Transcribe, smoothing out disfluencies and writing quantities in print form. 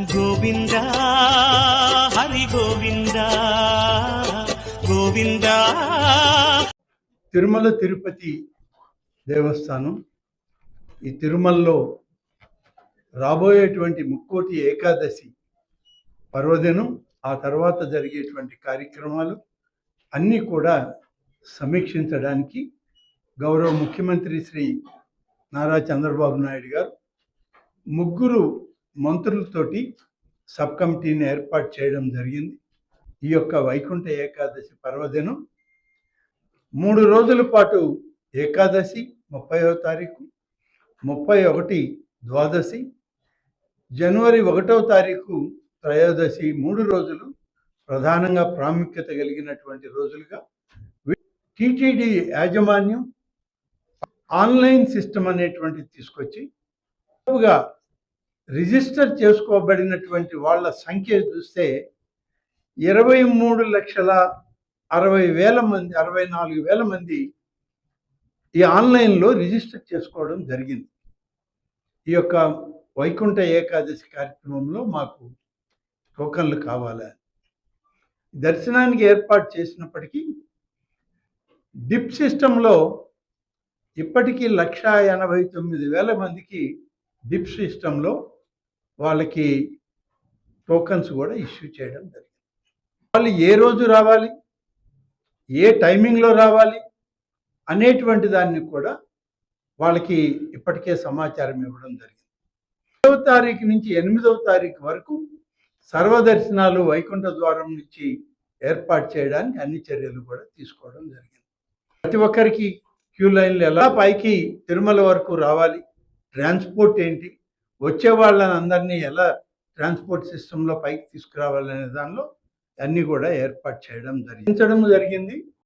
గోవింద హరి గోవింద గోవింద. తిరుమల తిరుపతి దేవస్థానం ఈ తిరుమలలో రాబోయేటువంటి ముక్కోటి ఏకాదశి పర్వదినం, ఆ తర్వాత జరిగేటువంటి కార్యక్రమాలు అన్నీ కూడా సమీక్షించడానికి గౌరవ ముఖ్యమంత్రి శ్రీ నారా చంద్రబాబు నాయుడు గారు ముగ్గురు మంత్రులతోటి సబ్ కమిటీని ఏర్పాటు చేయడం జరిగింది. ఈ యొక్క వైకుంఠ ఏకాదశి పర్వదినం 3 రోజుల పాటు ఏకాదశి 30వ తారీఖు, 31 ద్వాదశి, జనవరి 1వ తారీఖు త్రయోదశి 3 రోజులు ప్రధానంగా ప్రాముఖ్యత కలిగినటువంటి రోజులుగా టీటీడీ యాజమాన్యం ఆన్లైన్ సిస్టమ్ అనేటువంటిది తీసుకొచ్చి రిజిస్టర్ చేసుకోబడినటువంటి వాళ్ళ సంఖ్య చూస్తే 23,60,000 మంది, 64,000 మంది ఈ ఆన్లైన్లో రిజిస్టర్ చేసుకోవడం జరిగింది. ఈ యొక్క వైకుంఠ ఏకాదశి కార్యక్రమంలో మాకు టోకన్లు కావాలి. దర్శనానికి ఏర్పాటు చేసినప్పటికీ డిప్ సిస్టంలో ఇప్పటికీ 1,89,000 మందికి డిప్ సిస్టంలో వాళ్ళకి టోకన్స్ కూడా ఇష్యూ చేయడం జరిగింది. వాళ్ళు ఏ రోజు రావాలి, ఏ టైమింగ్లో రావాలి అనేటువంటి దాన్ని కూడా వాళ్ళకి ఇప్పటికే సమాచారం ఇవ్వడం జరిగింది. 1వ తారీఖు నుంచి 8వ తారీఖు వరకు సర్వదర్శనాలు వైకుంఠ ద్వారం నుంచి ఏర్పాటు చేయడానికి అన్ని చర్యలు కూడా తీసుకోవడం జరిగింది. ప్రతి ఒక్కరికి క్యూ లైన్లు ఎలా పైకి తిరుమల వరకు రావాలి, ట్రాన్స్పోర్ట్ ఏంటి, వచ్చే వాళ్ళని అందరినీ ఎలా ట్రాన్స్పోర్ట్ సిస్టంలో పైకి తీసుకురావాలనే దానిలో అన్నీ కూడా ఏర్పాటు చేయడం జరిగింది.